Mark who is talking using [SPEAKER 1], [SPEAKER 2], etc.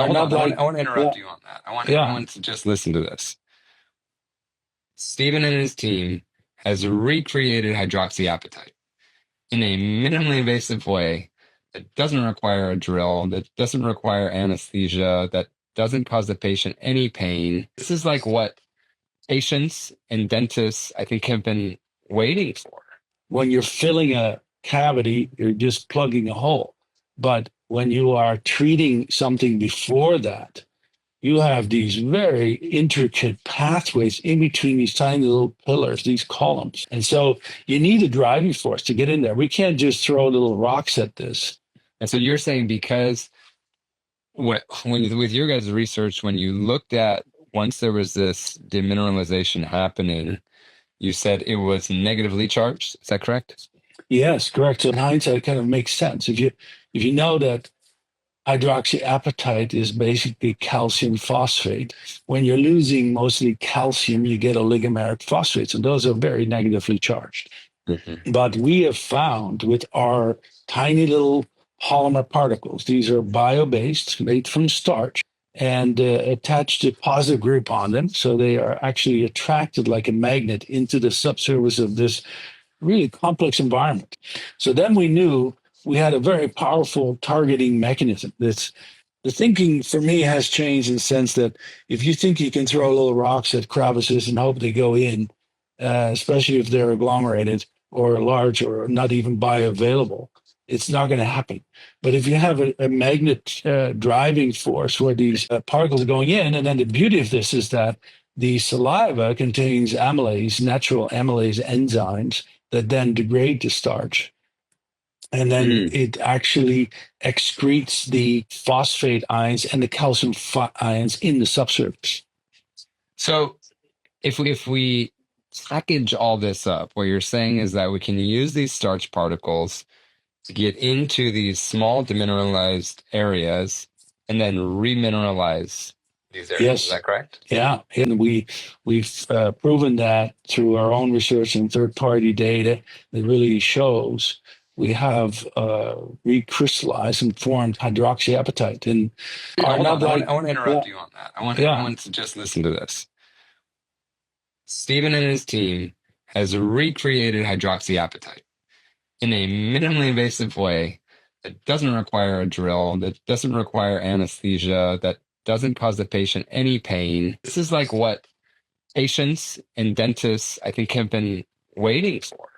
[SPEAKER 1] are
[SPEAKER 2] hold
[SPEAKER 1] not
[SPEAKER 2] on.
[SPEAKER 1] like,
[SPEAKER 2] I want to
[SPEAKER 1] yeah,
[SPEAKER 2] interrupt you on that. I
[SPEAKER 1] yeah.
[SPEAKER 2] want to just listen to this. Stephen and his team has recreated hydroxyapatite in a minimally invasive way that doesn't require a drill, that doesn't require anesthesia, that doesn't cause the patient any pain. This is like what patients and dentists, I think, have been waiting for.
[SPEAKER 1] When you're filling a cavity, you're just plugging a hole. But when you are treating something before that, you have these very intricate pathways in between these tiny little pillars, these columns. And so you need a driving force to get in there. We can't just throw little rocks at this.
[SPEAKER 2] And so you're saying because with your guys' research, when you looked at once there was this demineralization happening, you said it was negatively charged. Is that correct?
[SPEAKER 1] Yes, correct. So in hindsight, it kind of makes sense. If you know that hydroxyapatite is basically calcium phosphate. When you're losing mostly calcium, you get oligomeric phosphates, and those are very negatively charged.
[SPEAKER 2] Mhm.
[SPEAKER 1] But we have found with our tiny little polymer particles, these are bio-based, made from starch, and attached to positive group on them. So they are actually attracted like a magnet into the subsurface of this really complex environment. So then we knew we had a very powerful targeting mechanism. That's the thinking for me has changed in the sense that if you think you can throw little rocks at crevices and hope they go in, especially if they're agglomerated or large or not even bioavailable, it's not going to happen. But if you have a magnet driving force where these particles are going in, and then the beauty of this is that the saliva contains amylase, natural amylase enzymes that then degrade the starch. And then
[SPEAKER 2] Mm.
[SPEAKER 1] it actually excretes the phosphate ions and the calcium ions in the subsurface.
[SPEAKER 2] So if we package all this up, what you're saying is that we can use these starch particles to get into these small demineralized areas and then remineralize these areas. Is
[SPEAKER 1] Yes.
[SPEAKER 2] that correct?
[SPEAKER 1] Yeah. And we've proven that through our own research and third party data that really shows we have recrystallized and formed hydroxyapatite and are
[SPEAKER 2] Hold
[SPEAKER 1] not
[SPEAKER 2] on.
[SPEAKER 1] like,
[SPEAKER 2] I want to
[SPEAKER 1] yeah,
[SPEAKER 2] interrupt you on that. I
[SPEAKER 1] yeah.
[SPEAKER 2] want to just listen to this. Stephen and his team has recreated hydroxyapatite in a minimally invasive way that doesn't require a drill, that doesn't require anesthesia, that doesn't cause the patient any pain. This is like what patients and dentists, I think, have been waiting for.